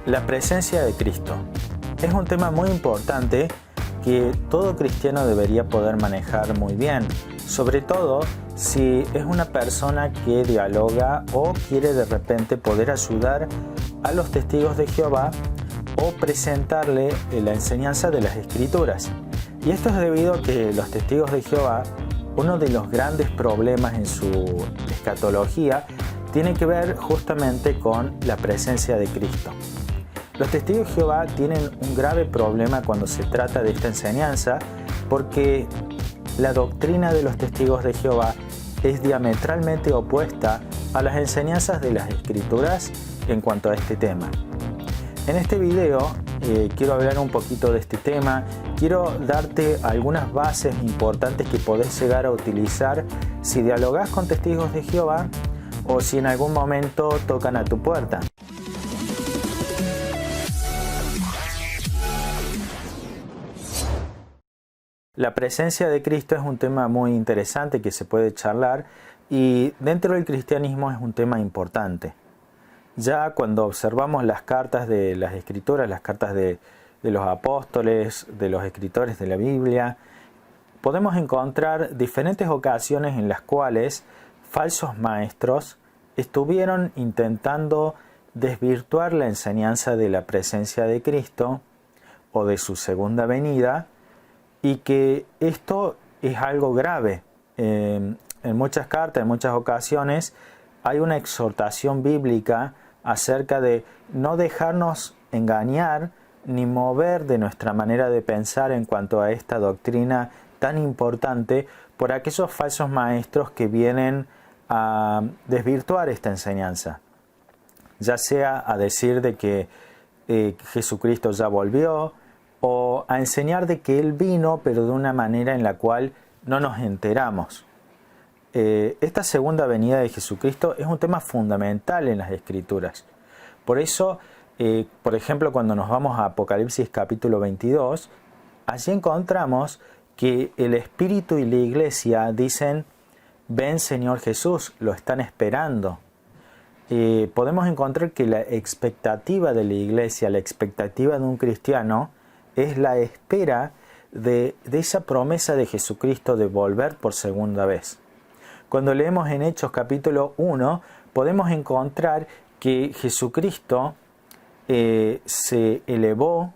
La presencia de Cristo es un tema muy importante que todo cristiano debería poder manejar muy bien, sobre todo si es una persona que dialoga o quiere de repente poder ayudar a los testigos de Jehová o presentarle la enseñanza de las Escrituras. Y esto es debido a que los testigos de Jehová, uno de los grandes problemas en su escatología, tiene que ver justamente con la presencia de Cristo. Los testigos de Jehová tienen un grave problema cuando se trata de esta enseñanza porque la doctrina de los testigos de Jehová es diametralmente opuesta a las enseñanzas de las Escrituras en cuanto a este tema. En este video quiero hablar un poquito de este tema, quiero darte algunas bases importantes que podés llegar a utilizar si dialogás con testigos de Jehová o si en algún momento tocan a tu puerta. La presencia de Cristo es un tema muy interesante que se puede charlar y dentro del cristianismo es un tema importante. Ya cuando observamos las cartas de las Escrituras, las cartas de los apóstoles, de los escritores de la Biblia, podemos encontrar diferentes ocasiones en las cuales falsos maestros estuvieron intentando desvirtuar la enseñanza de la presencia de Cristo o de su segunda venida, y que esto es algo grave. En muchas cartas, en muchas ocasiones, hay una exhortación bíblica acerca de no dejarnos engañar ni mover de nuestra manera de pensar en cuanto a esta doctrina tan importante por aquellos falsos maestros que vienen a desvirtuar esta enseñanza. Ya sea a decir de que Jesucristo ya volvió, o a enseñar de que Él vino, pero de una manera en la cual no nos enteramos. Esta segunda venida de Jesucristo es un tema fundamental en las Escrituras. Por eso, por ejemplo, cuando nos vamos a Apocalipsis capítulo 22, allí encontramos que el Espíritu y la Iglesia dicen: ven Señor Jesús, lo están esperando. Podemos encontrar que la expectativa de la Iglesia, la expectativa de un cristiano, es la espera de esa promesa de Jesucristo de volver por segunda vez. Cuando leemos en Hechos capítulo 1, podemos encontrar que Jesucristo se elevó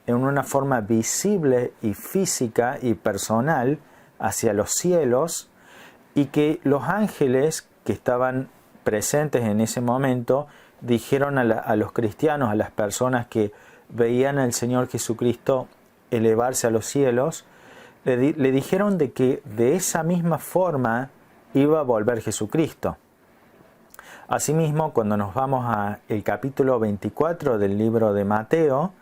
en una forma visible y física y personal hacia los cielos, y que los ángeles que estaban presentes en ese momento dijeron a los cristianos, a las personas que veían al Señor Jesucristo elevarse a los cielos, le dijeron de que de esa misma forma iba a volver Jesucristo. Asimismo, cuando nos vamos al capítulo 24 del libro de Mateo,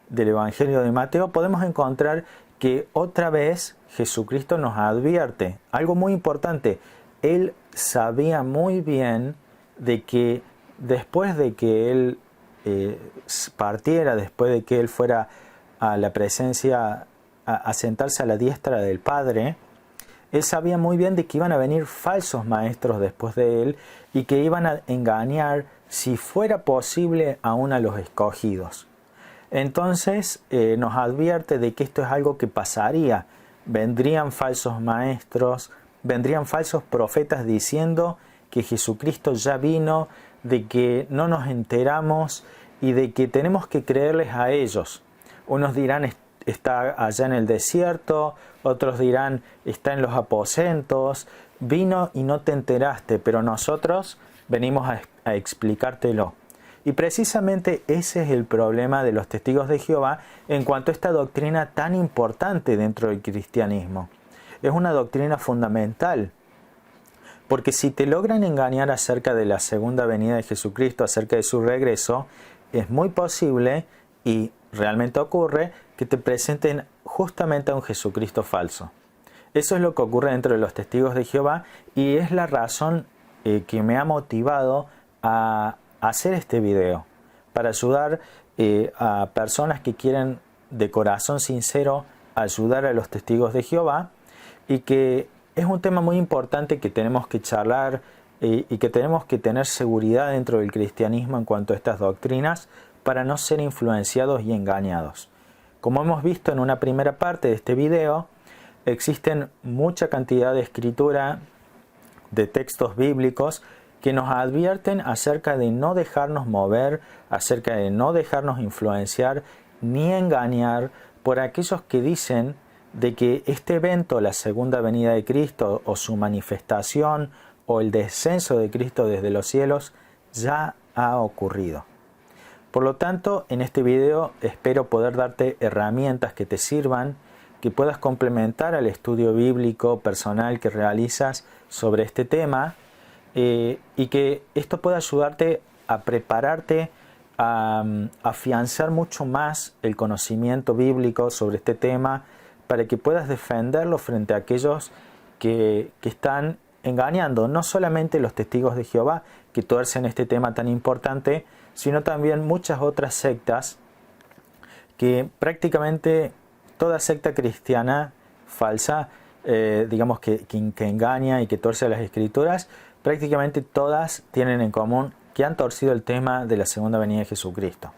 del Evangelio de Mateo, podemos encontrar que otra vez Jesucristo nos advierte algo muy importante. Él sabía muy bien de que después de que Él partiera, después de que Él fuera a la presencia, a sentarse a la diestra del Padre, Él sabía muy bien de que iban a venir falsos maestros después de Él y que iban a engañar, si fuera posible, aún a los escogidos. Entonces nos advierte de que esto es algo que pasaría. Vendrían falsos maestros, vendrían falsos profetas diciendo que Jesucristo ya vino, de que no nos enteramos y de que tenemos que creerles a ellos. Unos dirán está allá en el desierto, otros dirán está en los aposentos, vino y no te enteraste, pero nosotros venimos a explicártelo. Y precisamente ese es el problema de los testigos de Jehová en cuanto a esta doctrina tan importante dentro del cristianismo. Es una doctrina fundamental. Porque si te logran engañar acerca de la segunda venida de Jesucristo, acerca de su regreso, es muy posible, y realmente ocurre, que te presenten justamente a un Jesucristo falso. Eso es lo que ocurre dentro de los testigos de Jehová, y es la razón que me ha motivado a hacer este video, para ayudar a personas que quieren de corazón sincero ayudar a los testigos de Jehová, y que es un tema muy importante que tenemos que charlar y que tenemos que tener seguridad dentro del cristianismo en cuanto a estas doctrinas, para no ser influenciados y engañados. Como hemos visto en una primera parte de este video, existen mucha cantidad de escritura, de textos bíblicos que nos advierten acerca de no dejarnos mover, acerca de no dejarnos influenciar ni engañar por aquellos que dicen de que este evento, la segunda venida de Cristo o su manifestación o el descenso de Cristo desde los cielos, ya ha ocurrido. Por lo tanto, en este video espero poder darte herramientas que te sirvan, que puedas complementar al estudio bíblico personal que realizas sobre este tema y que esto pueda ayudarte a prepararte a afianzar mucho más el conocimiento bíblico sobre este tema para que puedas defenderlo frente a aquellos que están engañando, no solamente los testigos de Jehová que tuercen este tema tan importante, sino también muchas otras sectas que prácticamente toda secta cristiana falsa, digamos que engaña y que torce las escrituras, prácticamente todas tienen en común que han torcido el tema de la segunda venida de Jesucristo.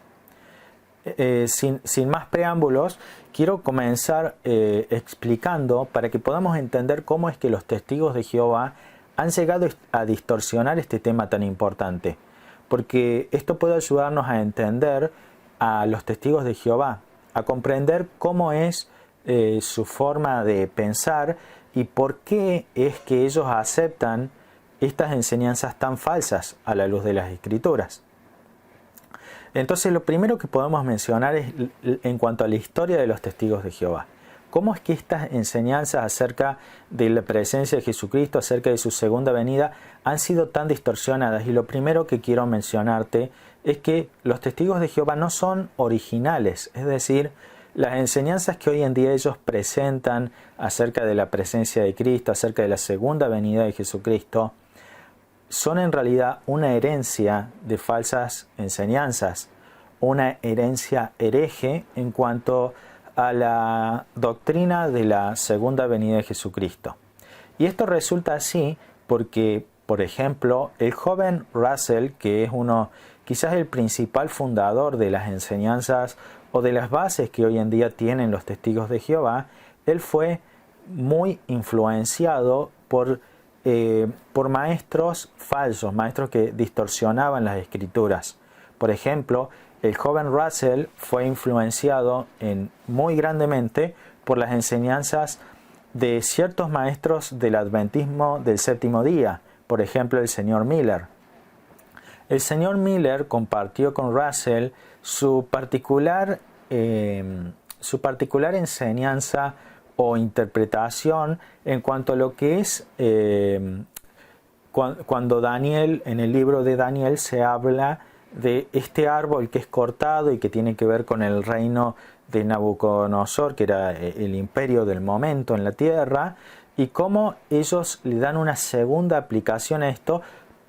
Sin más preámbulos, quiero comenzar explicando para que podamos entender cómo es que los testigos de Jehová han llegado a distorsionar este tema tan importante, porque esto puede ayudarnos a entender a los testigos de Jehová, a comprender cómo es su forma de pensar y por qué es que ellos aceptan estas enseñanzas tan falsas a la luz de las Escrituras. Entonces, lo primero que podemos mencionar es en cuanto a la historia de los testigos de Jehová. ¿Cómo es que estas enseñanzas acerca de la presencia de Jesucristo, acerca de su segunda venida, han sido tan distorsionadas? Y lo primero que quiero mencionarte es que los testigos de Jehová no son originales, es decir, las enseñanzas que hoy en día ellos presentan acerca de la presencia de Cristo, acerca de la segunda venida de Jesucristo, son en realidad una herencia de falsas enseñanzas, una herencia hereje en cuanto a la doctrina de la segunda venida de Jesucristo. Y esto resulta así porque, por ejemplo, el joven Russell, que es quizás el principal fundador de las enseñanzas o de las bases que hoy en día tienen los testigos de Jehová, él fue muy influenciado por maestros falsos, maestros que distorsionaban las escrituras. Por ejemplo, el joven Russell fue influenciado muy grandemente por las enseñanzas de ciertos maestros del adventismo del séptimo día, por ejemplo el señor Miller. El señor Miller compartió con Russell su particular enseñanza o interpretación en cuanto a lo que es cuando Daniel, en el libro de Daniel se habla de este árbol que es cortado y que tiene que ver con el reino de Nabucodonosor, que era el imperio del momento en la tierra, y cómo ellos le dan una segunda aplicación a esto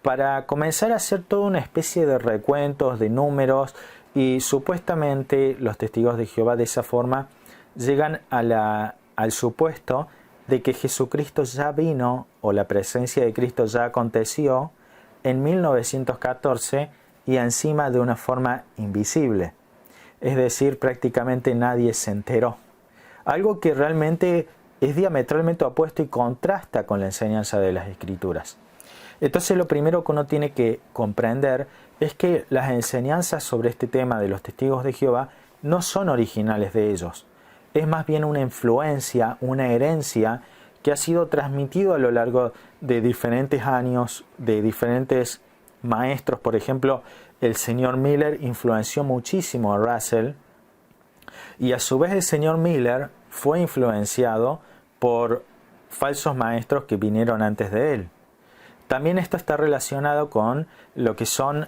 para comenzar a hacer toda una especie de recuentos, de números, y supuestamente los testigos de Jehová de esa forma llegan al supuesto de que Jesucristo ya vino o la presencia de Cristo ya aconteció en 1914 y encima de una forma invisible. Es decir, prácticamente nadie se enteró. Algo que realmente es diametralmente opuesto y contrasta con la enseñanza de las Escrituras. Entonces, lo primero que uno tiene que comprender es que las enseñanzas sobre este tema de los testigos de Jehová no son originales de ellos. Es más bien una influencia, una herencia que ha sido transmitido a lo largo de diferentes años, de diferentes maestros. Por ejemplo, el señor Miller influenció muchísimo a Russell y a su vez el señor Miller fue influenciado por falsos maestros que vinieron antes de él. También esto está relacionado con lo que son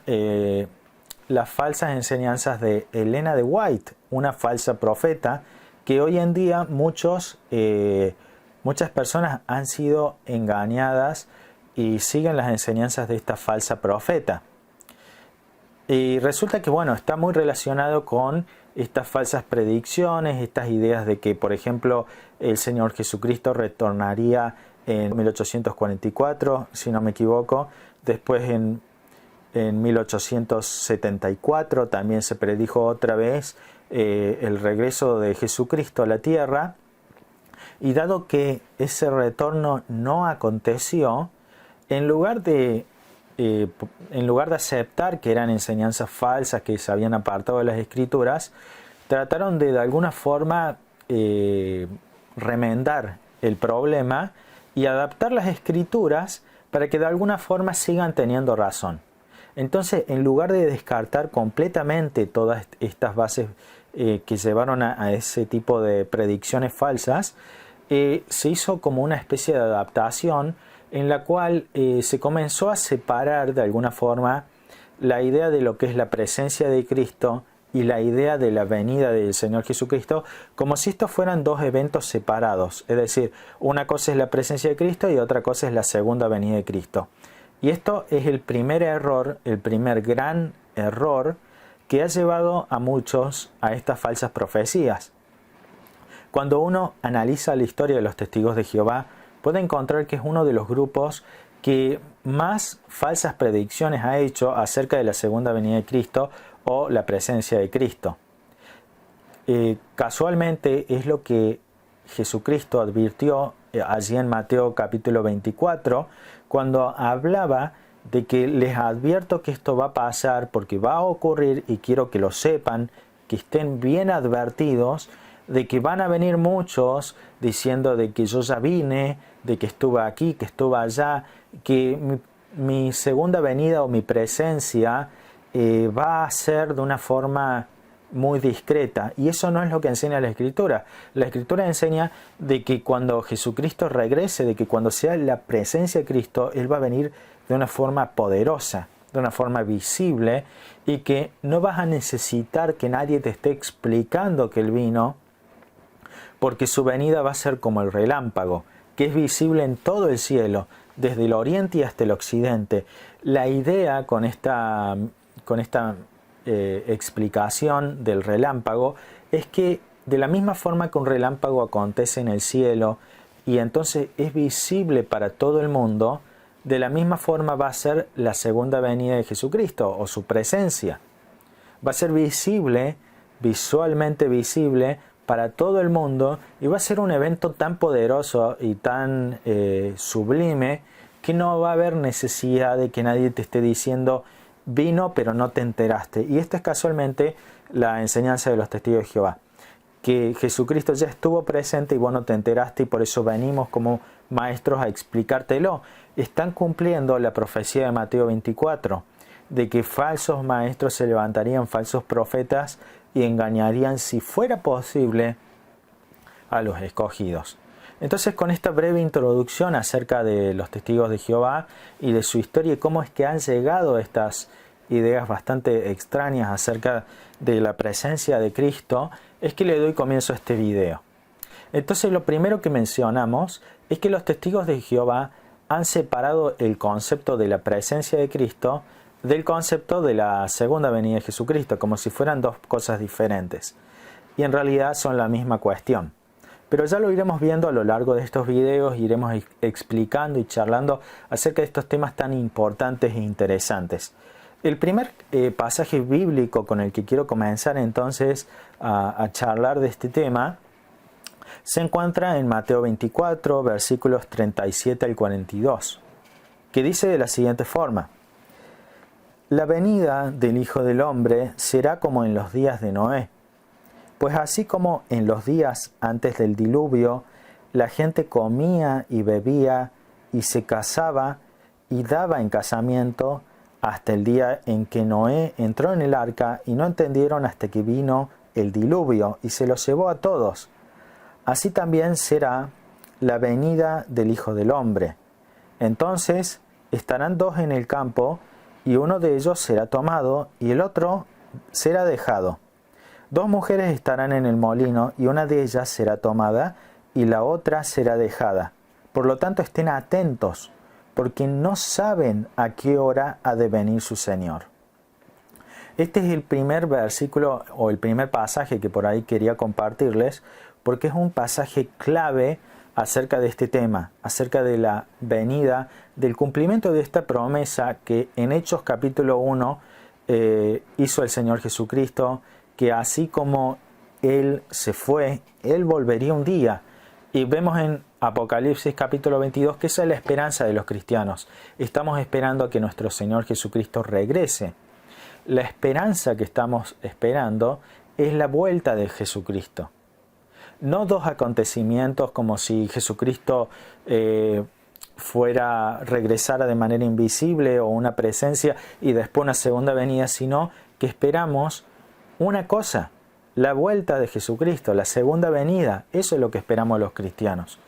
las falsas enseñanzas de Elena de White, una falsa profeta que hoy en día muchas personas han sido engañadas y siguen las enseñanzas de esta falsa profeta. Y resulta que, está muy relacionado con estas falsas predicciones, estas ideas de que, por ejemplo, el Señor Jesucristo retornaría en 1844, si no me equivoco, después En 1874 también se predijo otra vez el regreso de Jesucristo a la tierra. Y dado que ese retorno no aconteció, en lugar de aceptar que eran enseñanzas falsas que se habían apartado de las Escrituras, trataron de alguna forma remendar el problema y adaptar las Escrituras para que de alguna forma sigan teniendo razón. Entonces, en lugar de descartar completamente todas estas bases que llevaron a ese tipo de predicciones falsas, se hizo como una especie de adaptación en la cual se comenzó a separar de alguna forma la idea de lo que es la presencia de Cristo y la idea de la venida del Señor Jesucristo, como si estos fueran dos eventos separados. Es decir, una cosa es la presencia de Cristo y otra cosa es la segunda venida de Cristo. Y esto es el primer error, el primer gran error que ha llevado a muchos a estas falsas profecías. Cuando uno analiza la historia de los testigos de Jehová, puede encontrar que es uno de los grupos que más falsas predicciones ha hecho acerca de la segunda venida de Cristo o la presencia de Cristo. Casualmente es lo que Jesucristo advirtió allí en Mateo capítulo 24, cuando hablaba de que les advierto que esto va a pasar porque va a ocurrir y quiero que lo sepan, que estén bien advertidos de que van a venir muchos diciendo de que yo ya vine, de que estuve aquí, que estuve allá, que mi segunda venida o mi presencia va a ser de una forma muy discreta, y eso no es lo que enseña la Escritura. La Escritura enseña de que cuando Jesucristo regrese, de que cuando sea la presencia de Cristo, Él va a venir de una forma poderosa, de una forma visible, y que no vas a necesitar que nadie te esté explicando que Él vino, porque su venida va a ser como el relámpago, que es visible en todo el cielo, desde el oriente y hasta el occidente. La idea con esta explicación del relámpago es que de la misma forma que un relámpago acontece en el cielo y entonces es visible para todo el mundo, de la misma forma va a ser la segunda venida de Jesucristo o su presencia. Va a ser visible, visualmente visible para todo el mundo, y va a ser un evento tan poderoso y tan sublime que no va a haber necesidad de que nadie te esté diciendo vino pero no te enteraste. Y esta es casualmente la enseñanza de los testigos de Jehová, que Jesucristo ya estuvo presente y vos no te enteraste, y por eso venimos como maestros a explicártelo. Están cumpliendo la profecía de Mateo 24, de que falsos maestros se levantarían, falsos profetas, y engañarían, si fuera posible, a los escogidos. Entonces, con esta breve introducción acerca de los testigos de Jehová y de su historia y cómo es que han llegado estas ideas bastante extrañas acerca de la presencia de Cristo, es que le doy comienzo a este video. Entonces, lo primero que mencionamos es que los testigos de Jehová han separado el concepto de la presencia de Cristo del concepto de la segunda venida de Jesucristo, como si fueran dos cosas diferentes. Y en realidad son la misma cuestión. Pero ya lo iremos viendo a lo largo de estos videos, iremos explicando y charlando acerca de estos temas tan importantes e interesantes. El primer pasaje bíblico con el que quiero comenzar entonces a charlar de este tema se encuentra en Mateo 24, versículos 37 al 42, que dice de la siguiente forma: La venida del Hijo del Hombre será como en los días de Noé. Pues así como en los días antes del diluvio, la gente comía y bebía y se casaba y daba en casamiento hasta el día en que Noé entró en el arca, y no entendieron hasta que vino el diluvio y se los llevó a todos. Así también será la venida del Hijo del Hombre. Entonces estarán dos en el campo, y uno de ellos será tomado y el otro será dejado. Dos mujeres estarán en el molino, y una de ellas será tomada y la otra será dejada. Por lo tanto, estén atentos, porque no saben a qué hora ha de venir su Señor. Este es el primer versículo o el primer pasaje que por ahí quería compartirles, porque es un pasaje clave acerca de este tema, acerca de la venida, del cumplimiento de esta promesa que en Hechos capítulo 1 hizo el Señor Jesucristo, que así como Él se fue, Él volvería un día. Y vemos en Apocalipsis capítulo 22 que esa es la esperanza de los cristianos. Estamos esperando a que nuestro Señor Jesucristo regrese. La esperanza que estamos esperando es la vuelta de Jesucristo. No dos acontecimientos como si Jesucristo regresara de manera invisible o una presencia y después una segunda venida, sino que esperamos una cosa, la vuelta de Jesucristo, la segunda venida. Eso es lo que esperamos los cristianos.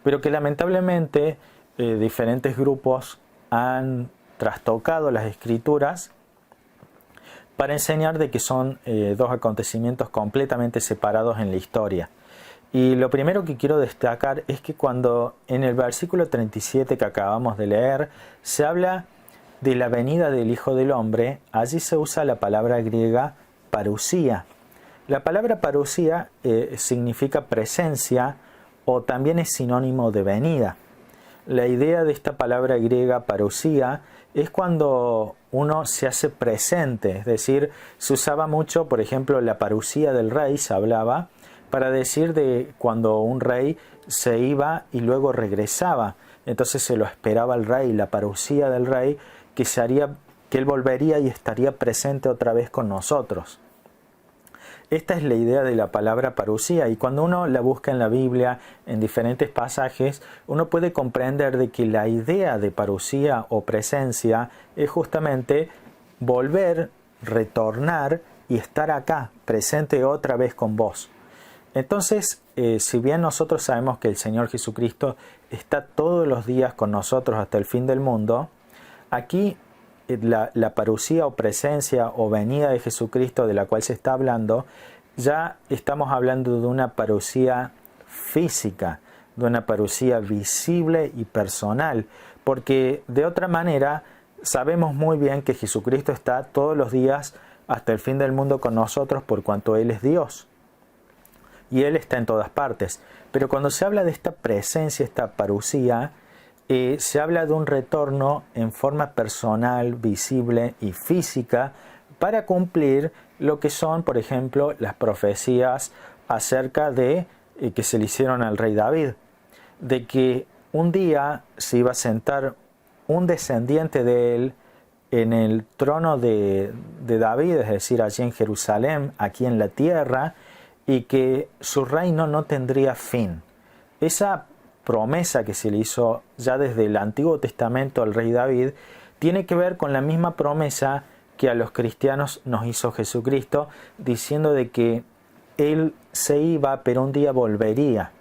Pero que lamentablemente diferentes grupos han trastocado las Escrituras para enseñar de que son dos acontecimientos completamente separados en la historia. Y lo primero que quiero destacar es que cuando en el versículo 37 que acabamos de leer se habla de la venida del Hijo del Hombre, allí se usa la palabra griega parusía. La palabra parusía significa presencia o también es sinónimo de venida. La idea de esta palabra griega parusía es cuando uno se hace presente, es decir, se usaba mucho, por ejemplo, la parusía del rey, se hablaba para decir de cuando un rey se iba y luego regresaba. Entonces se lo esperaba el rey, la parusía del rey, que él volvería y estaría presente otra vez con nosotros. Esta es la idea de la palabra parusía, y cuando uno la busca en la Biblia, en diferentes pasajes, uno puede comprender de que la idea de parusía o presencia es justamente volver, retornar y estar acá, presente otra vez con vos. Entonces, si bien nosotros sabemos que el Señor Jesucristo está todos los días con nosotros hasta el fin del mundo, aquí la parusía o presencia o venida de Jesucristo de la cual se está hablando, ya estamos hablando de una parusía física, de una parusía visible y personal, porque de otra manera sabemos muy bien que Jesucristo está todos los días hasta el fin del mundo con nosotros por cuanto Él es Dios. Y Él está en todas partes. Pero cuando se habla de esta presencia, esta parusía, se habla de un retorno en forma personal, visible y física para cumplir lo que son, por ejemplo, las profecías acerca de que se le hicieron al rey David, de que un día se iba a sentar un descendiente de él en el trono de David, es decir, allí en Jerusalén, aquí en la tierra, y que su reino no tendría fin. Esa promesa que se le hizo ya desde el Antiguo Testamento al rey David tiene que ver con la misma promesa que a los cristianos nos hizo Jesucristo, diciendo de que Él se iba, pero un día volvería,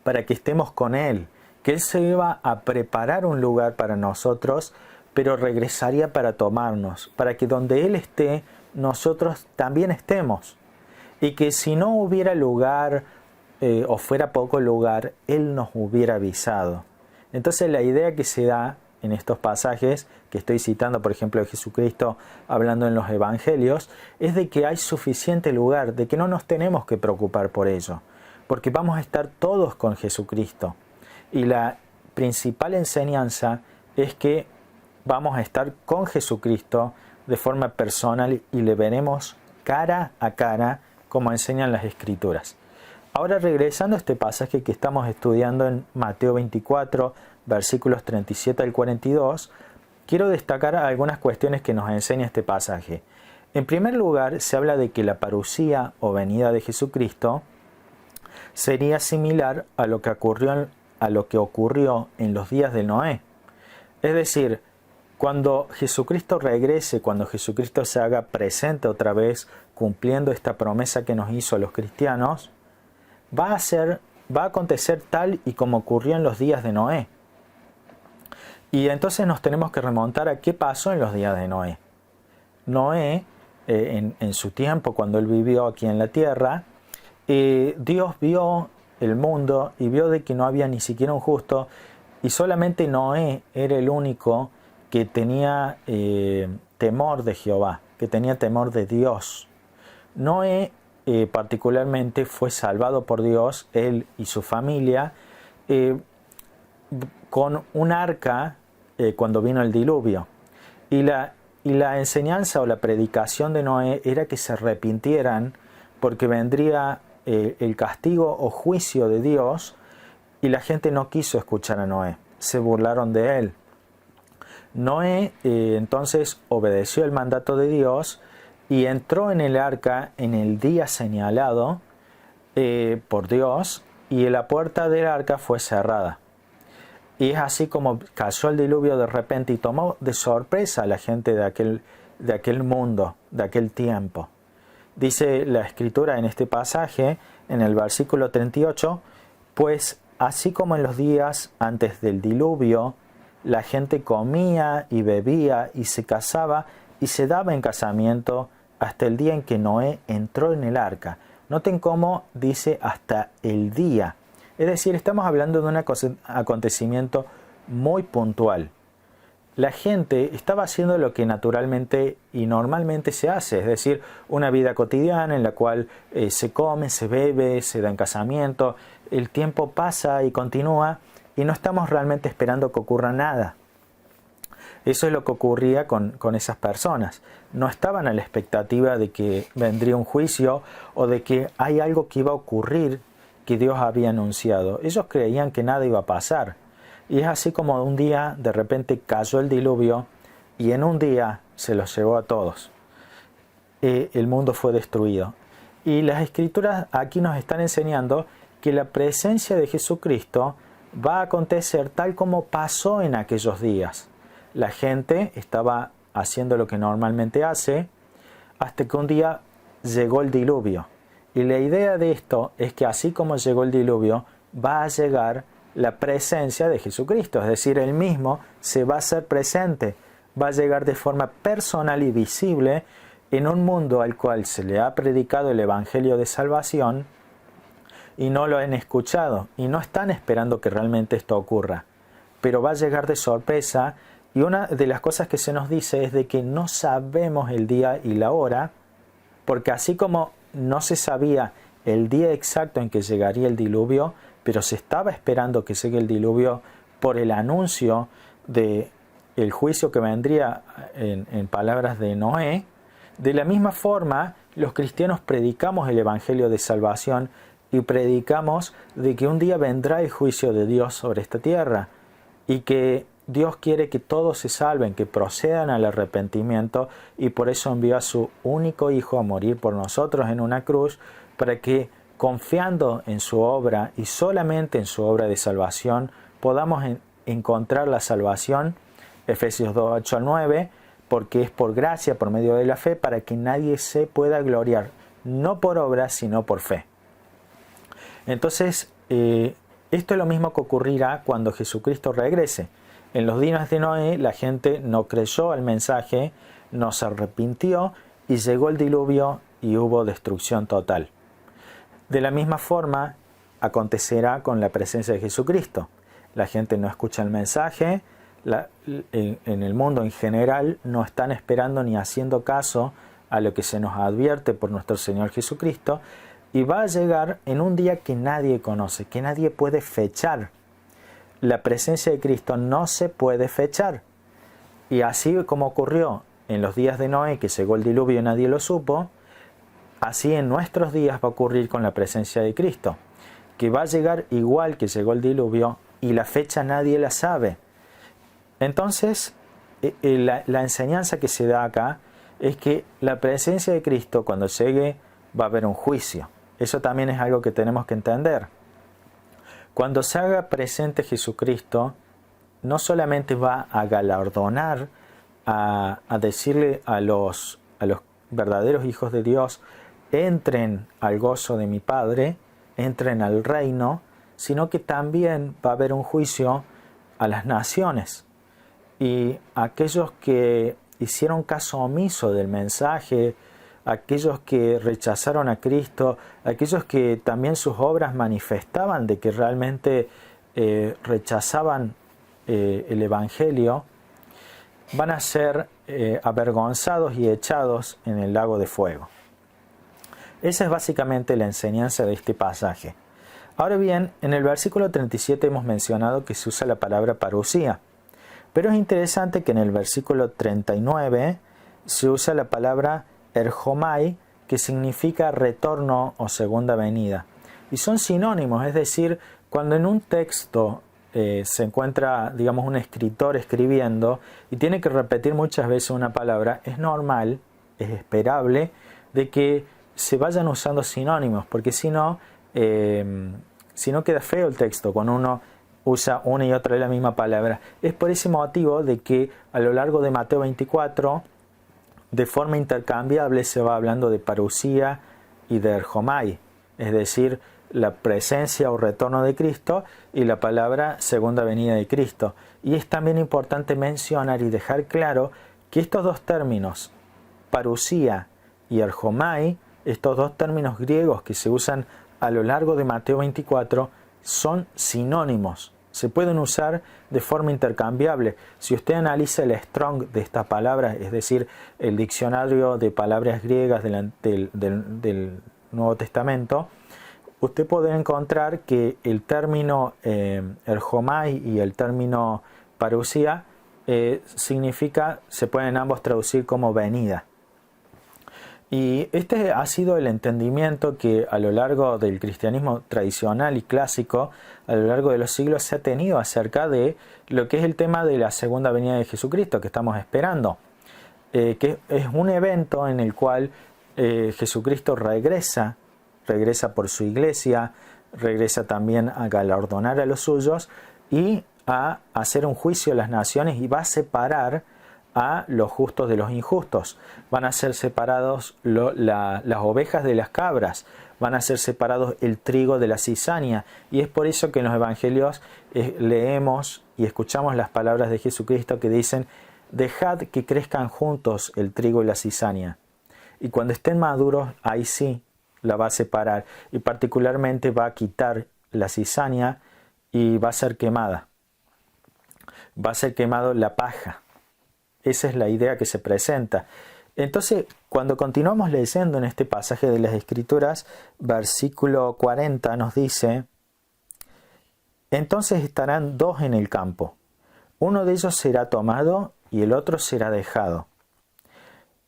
para que estemos con Él, que Él se iba a preparar un lugar para nosotros, pero regresaría para tomarnos, para que donde Él esté, nosotros también estemos. Y que si no hubiera lugar o fuera poco lugar, Él nos hubiera avisado. Entonces la idea que se da en estos pasajes, que estoy citando por ejemplo de Jesucristo hablando en los Evangelios, es de que hay suficiente lugar, de que no nos tenemos que preocupar por ello, porque vamos a estar todos con Jesucristo. Y la principal enseñanza es que vamos a estar con Jesucristo de forma personal y le veremos cara a cara, como enseñan las Escrituras. Ahora, regresando a este pasaje que estamos estudiando en Mateo 24, versículos 37 al 42, quiero destacar algunas cuestiones que nos enseña este pasaje. En primer lugar, se habla de que la parusía o venida de Jesucristo sería similar a lo que ocurrió en los días de Noé. Es decir, cuando Jesucristo regrese, cuando Jesucristo se haga presente otra vez, cumpliendo esta promesa que nos hizo a los cristianos, va a acontecer tal y como ocurrió en los días de Noé. Y entonces nos tenemos que remontar a qué pasó en los días de Noé. Noé, en su tiempo, cuando él vivió aquí en la tierra, Dios vio el mundo y vio de que no había ni siquiera un justo, y solamente Noé era el único que tenía temor de Jehová, que tenía temor de Dios. Noé particularmente fue salvado por Dios, él y su familia, con un arca cuando vino el diluvio. Y la enseñanza o la predicación de Noé era que se arrepintieran porque vendría el castigo o juicio de Dios, y la gente no quiso escuchar a Noé, se burlaron de él. Noé entonces obedeció el mandato de Dios y entró en el arca en el día señalado por Dios, y la puerta del arca fue cerrada. Y es así como cayó el diluvio de repente y tomó de sorpresa a la gente de aquel mundo, de aquel tiempo. Dice la Escritura en este pasaje, en el versículo 38, pues así como en los días antes del diluvio, la gente comía y bebía y se casaba y se daba en casamiento hasta el día en que Noé entró en el arca. Noten cómo dice hasta el día. Es decir, estamos hablando de un acontecimiento muy puntual. La gente estaba haciendo lo que naturalmente y normalmente se hace, es decir, una vida cotidiana en la cual se come, se bebe, se da en casamiento, el tiempo pasa y continúa y no estamos realmente esperando que ocurra nada. Eso es lo que ocurría con esas personas. No estaban a la expectativa de que vendría un juicio o de que hay algo que iba a ocurrir que Dios había anunciado. Ellos creían que nada iba a pasar. Y es así como un día de repente cayó el diluvio y en un día se los llevó a todos. El mundo fue destruido. Y las Escrituras aquí nos están enseñando que la presencia de Jesucristo va a acontecer tal como pasó en aquellos días. La gente estaba haciendo lo que normalmente hace hasta que un día llegó el diluvio. Y la idea de esto es que así como llegó el diluvio, va a llegar la presencia de Jesucristo. Es decir, Él mismo se va a hacer presente, va a llegar de forma personal y visible en un mundo al cual se le ha predicado el Evangelio de salvación y no lo han escuchado y no están esperando que realmente esto ocurra. Pero va a llegar de sorpresa, y una de las cosas que se nos dice es de que no sabemos el día y la hora, porque así como no se sabía el día exacto en que llegaría el diluvio, pero se estaba esperando que llegue el diluvio por el anuncio de el juicio que vendría en palabras de Noé. De la misma forma, los cristianos predicamos el Evangelio de salvación y predicamos de que un día vendrá el juicio de Dios sobre esta tierra y que Dios quiere que todos se salven, que procedan al arrepentimiento, y por eso envió a su único Hijo a morir por nosotros en una cruz, para que confiando en su obra y solamente en su obra de salvación podamos encontrar la salvación. Efesios 2, 8 al 9, porque es por gracia, por medio de la fe, para que nadie se pueda gloriar, no por obras, sino por fe. Entonces, esto es lo mismo que ocurrirá cuando Jesucristo regrese. En los días de Noé, la gente no creyó al mensaje, no se arrepintió y llegó el diluvio y hubo destrucción total. De la misma forma, acontecerá con la presencia de Jesucristo. La gente no escucha el mensaje, en el mundo en general no están esperando ni haciendo caso a lo que se nos advierte por nuestro Señor Jesucristo, y va a llegar en un día que nadie conoce, que nadie puede fechar. La presencia de Cristo no se puede fechar. Y así como ocurrió en los días de Noé, que llegó el diluvio y nadie lo supo, así en nuestros días va a ocurrir con la presencia de Cristo, que va a llegar igual que llegó el diluvio y la fecha nadie la sabe. Entonces, la enseñanza que se da acá es que la presencia de Cristo, cuando llegue, va a haber un juicio. Eso también es algo que tenemos que entender. Cuando se haga presente Jesucristo, no solamente va a galardonar, a decirle a los verdaderos hijos de Dios, entren al gozo de mi Padre, entren al reino, sino que también va a haber un juicio a las naciones. Y aquellos que hicieron caso omiso del mensaje, aquellos que rechazaron a Cristo, aquellos que también sus obras manifestaban de que realmente rechazaban el Evangelio, van a ser avergonzados y echados en el lago de fuego. Esa es básicamente la enseñanza de este pasaje. Ahora bien, en el versículo 37 hemos mencionado que se usa la palabra parusía, pero es interesante que en el versículo 39 se usa la palabra erjomai, que significa retorno o segunda venida. Y son sinónimos, es decir, cuando en un texto se encuentra, digamos, un escritor escribiendo y tiene que repetir muchas veces una palabra, es normal, es esperable de que se vayan usando sinónimos, porque si no queda feo el texto cuando uno usa una y otra vez la misma palabra. Es por ese motivo de que a lo largo de Mateo 24, de forma intercambiable se va hablando de parusía y de erjomai, es decir, la presencia o retorno de Cristo y la palabra segunda venida de Cristo. Y es también importante mencionar y dejar claro que estos dos términos, parusía y erjomai, estos dos términos griegos que se usan a lo largo de Mateo 24, son sinónimos. Se pueden usar de forma intercambiable. Si usted analiza el Strong de estas palabras, es decir, el diccionario de palabras griegas del Nuevo Testamento, usted puede encontrar que el término erjomai y el término parusía se pueden ambos traducir como venida. Y este ha sido el entendimiento que a lo largo del cristianismo tradicional y clásico, a lo largo de los siglos, se ha tenido acerca de lo que es el tema de la segunda venida de Jesucristo que estamos esperando. Que es un evento en el cual Jesucristo regresa por su iglesia, regresa también a galardonar a los suyos y a hacer un juicio a las naciones y va a separar a los justos de los injustos. Van a ser separados las ovejas de las cabras, van a ser separados el trigo de la cizaña, y es por eso que en los evangelios leemos y escuchamos las palabras de Jesucristo que dicen: dejad que crezcan juntos el trigo y la cizaña, y cuando estén maduros, ahí sí la va a separar, y particularmente va a quitar la cizaña y va a ser quemada. Va a ser quemado la paja. Esa es la idea que se presenta. Entonces, cuando continuamos leyendo en este pasaje de las Escrituras, versículo 40 nos dice: entonces estarán dos en el campo, uno de ellos será tomado y el otro será dejado.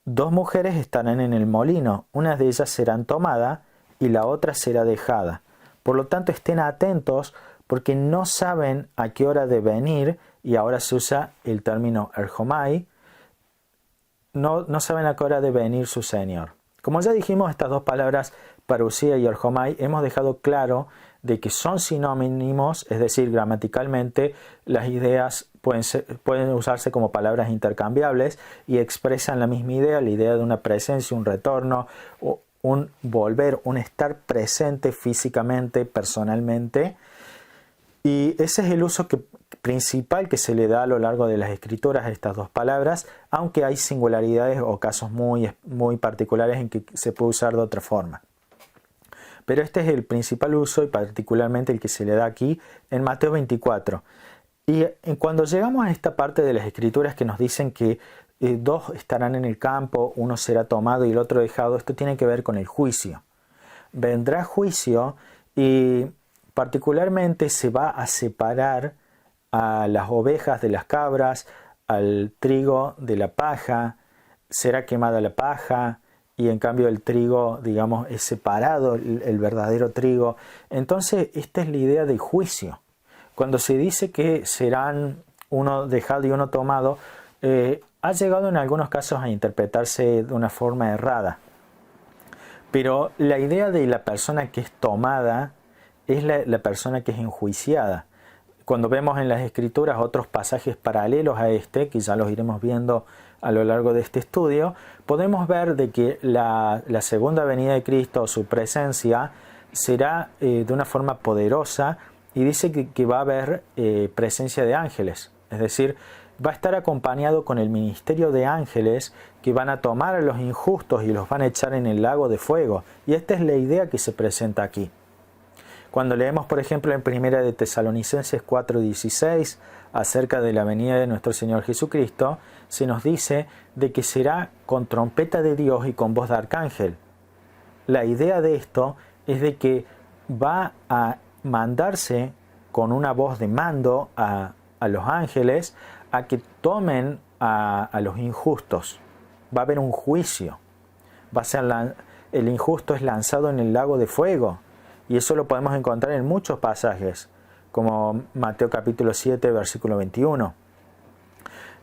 Dos mujeres estarán en el molino, una de ellas será tomada y la otra será dejada. Por lo tanto, estén atentos porque no saben a qué hora de venir, y ahora se usa el término erjomai, no saben a qué hora de venir su Señor. Como ya dijimos, estas dos palabras, parusía y erjomai, hemos dejado claro de que son sinónimos, es decir, gramaticalmente las ideas pueden usarse como palabras intercambiables y expresan la misma idea, la idea de una presencia, un retorno, un volver, un estar presente físicamente, personalmente. Y ese es el uso principal que se le da a lo largo de las Escrituras a estas dos palabras, aunque hay singularidades o casos muy, muy particulares en que se puede usar de otra forma. Pero este es el principal uso y particularmente el que se le da aquí en Mateo 24. Y cuando llegamos a esta parte de las Escrituras que nos dicen que dos estarán en el campo, uno será tomado y el otro dejado, esto tiene que ver con el juicio. Vendrá juicio y particularmente se va a separar a las ovejas de las cabras, al trigo de la paja, será quemada la paja, y en cambio el trigo, digamos, es separado, el verdadero trigo. Entonces, esta es la idea del juicio. Cuando se dice que serán uno dejado y uno tomado, ha llegado en algunos casos a interpretarse de una forma errada. Pero la idea de la persona que es tomada es la persona que es enjuiciada. Cuando vemos en las Escrituras otros pasajes paralelos a este, que ya los iremos viendo a lo largo de este estudio, podemos ver de que la segunda venida de Cristo, su presencia, será de una forma poderosa, y dice que va a haber presencia de ángeles. Es decir, va a estar acompañado con el ministerio de ángeles que van a tomar a los injustos y los van a echar en el lago de fuego. Y esta es la idea que se presenta aquí. Cuando leemos, por ejemplo, en Primera de Tesalonicenses 4:16, acerca de la venida de nuestro Señor Jesucristo, se nos dice de que será con trompeta de Dios y con voz de arcángel. La idea de esto es de que va a mandarse con una voz de mando a los ángeles a que tomen a los injustos. Va a haber un juicio. El injusto es lanzado en el lago de fuego. Y eso lo podemos encontrar en muchos pasajes, como Mateo capítulo 7, versículo 21.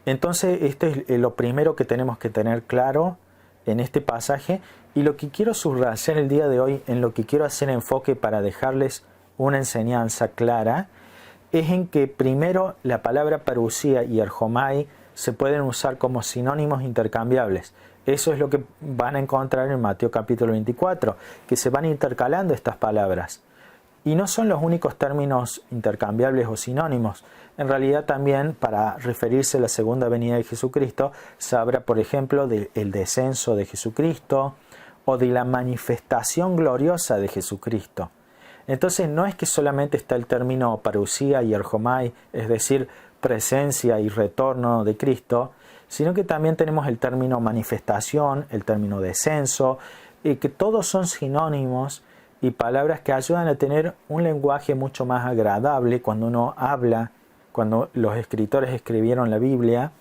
Entonces, esto es lo primero que tenemos que tener claro en este pasaje. Y lo que quiero subrayar el día de hoy, en lo que quiero hacer enfoque para dejarles una enseñanza clara, es en que primero la palabra parusía y erjomai se pueden usar como sinónimos intercambiables. Eso es lo que van a encontrar en Mateo capítulo 24, que se van intercalando estas palabras. Y no son los únicos términos intercambiables o sinónimos. En realidad también para referirse a la segunda venida de Jesucristo se habla, por ejemplo, del descenso de Jesucristo o de la manifestación gloriosa de Jesucristo. Entonces no es que solamente está el término parusía y erjomai, es decir, presencia y retorno de Cristo, sino que también tenemos el término manifestación, el término descenso, y que todos son sinónimos y palabras que ayudan a tener un lenguaje mucho más agradable cuando uno habla, cuando los escritores escribieron la Biblia,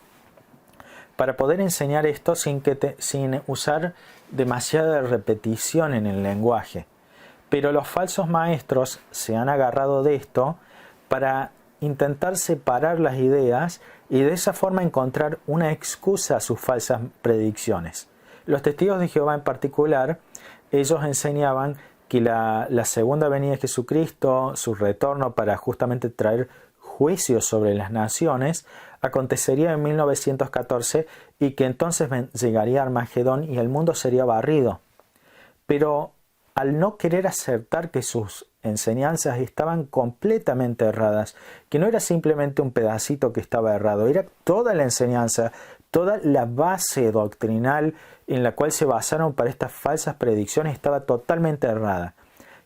para poder enseñar esto sin usar demasiada repetición en el lenguaje. Pero los falsos maestros se han agarrado de esto para intentar separar las ideas y de esa forma encontrar una excusa a sus falsas predicciones. Los testigos de Jehová en particular, ellos enseñaban que la segunda venida de Jesucristo, su retorno para justamente traer juicio sobre las naciones, acontecería en 1914 y que entonces llegaría Armagedón y el mundo sería barrido. Pero al no querer aceptar que sus enseñanzas estaban completamente erradas, que no era simplemente un pedacito que estaba errado, era toda la enseñanza, toda la base doctrinal en la cual se basaron para estas falsas predicciones estaba totalmente errada.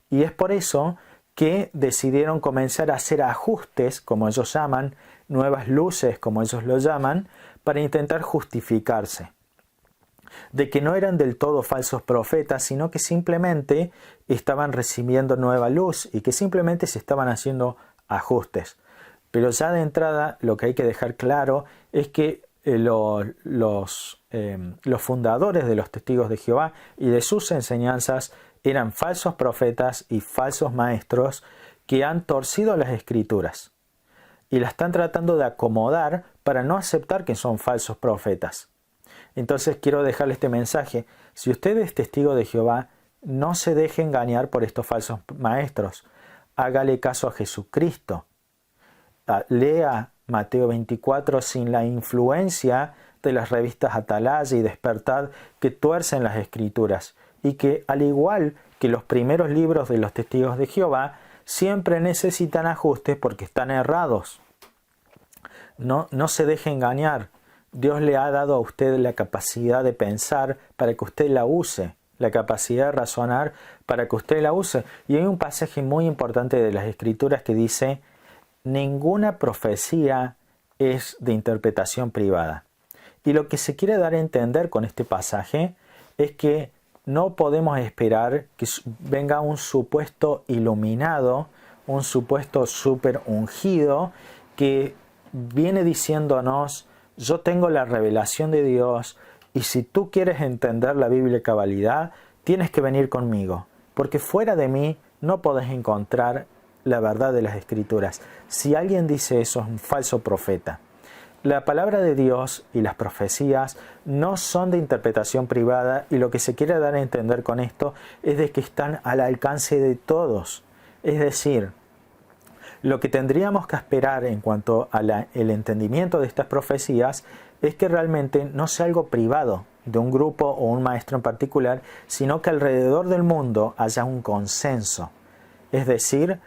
Y es por eso que decidieron comenzar a hacer ajustes, como ellos llaman, nuevas luces, como ellos lo llaman, para intentar justificarse de que no eran del todo falsos profetas, sino que simplemente estaban recibiendo nueva luz y que simplemente se estaban haciendo ajustes. Pero ya de entrada lo que hay que dejar claro es que los fundadores de los testigos de Jehová y de sus enseñanzas eran falsos profetas y falsos maestros que han torcido las escrituras y la están tratando de acomodar para no aceptar que son falsos profetas. Entonces quiero dejarle este mensaje. Si usted es testigo de Jehová, no se deje engañar por estos falsos maestros. Hágale caso a Jesucristo. Lea Mateo 24 sin la influencia de las revistas Atalaya y Despertad que tuercen las Escrituras y que, al igual que los primeros libros de los testigos de Jehová, siempre necesitan ajustes porque están errados. No se deje engañar. Dios le ha dado a usted la capacidad de pensar para que usted la use, la capacidad de razonar para que usted la use. Y hay un pasaje muy importante de las Escrituras que dice: ninguna profecía es de interpretación privada. Y lo que se quiere dar a entender con este pasaje es que no podemos esperar que venga un supuesto iluminado, un supuesto súper ungido que viene diciéndonos: yo tengo la revelación de Dios y si tú quieres entender la Biblia a cabalidad, tienes que venir conmigo, porque fuera de mí no podés encontrar la verdad de las Escrituras. Si alguien dice eso, es un falso profeta. La palabra de Dios y las profecías no son de interpretación privada y lo que se quiere dar a entender con esto es de que están al alcance de todos. Es decir, lo que tendríamos que esperar en cuanto al entendimiento de estas profecías es que realmente no sea algo privado de un grupo o un maestro en particular, sino que alrededor del mundo haya un consenso. Es decir,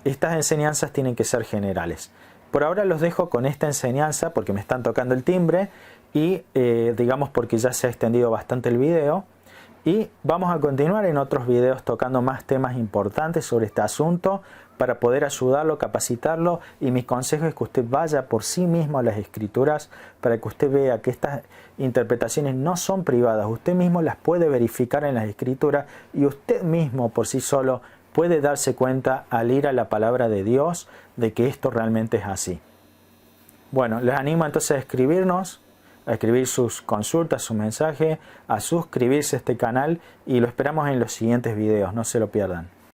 estas enseñanzas tienen que ser generales. Por ahora los dejo con esta enseñanza porque me están tocando el timbre y digamos porque ya se ha extendido bastante el video. Y vamos a continuar en otros videos tocando más temas importantes sobre este asunto para poder ayudarlo, capacitarlo. Y mi consejo es que usted vaya por sí mismo a las Escrituras para que usted vea que estas interpretaciones no son privadas. Usted mismo las puede verificar en las Escrituras y usted mismo por sí solo puede darse cuenta al ir a la palabra de Dios de que esto realmente es así. Bueno, les animo entonces a escribirnos, a escribir sus consultas, su mensaje, a suscribirse a este canal y lo esperamos en los siguientes videos, no se lo pierdan.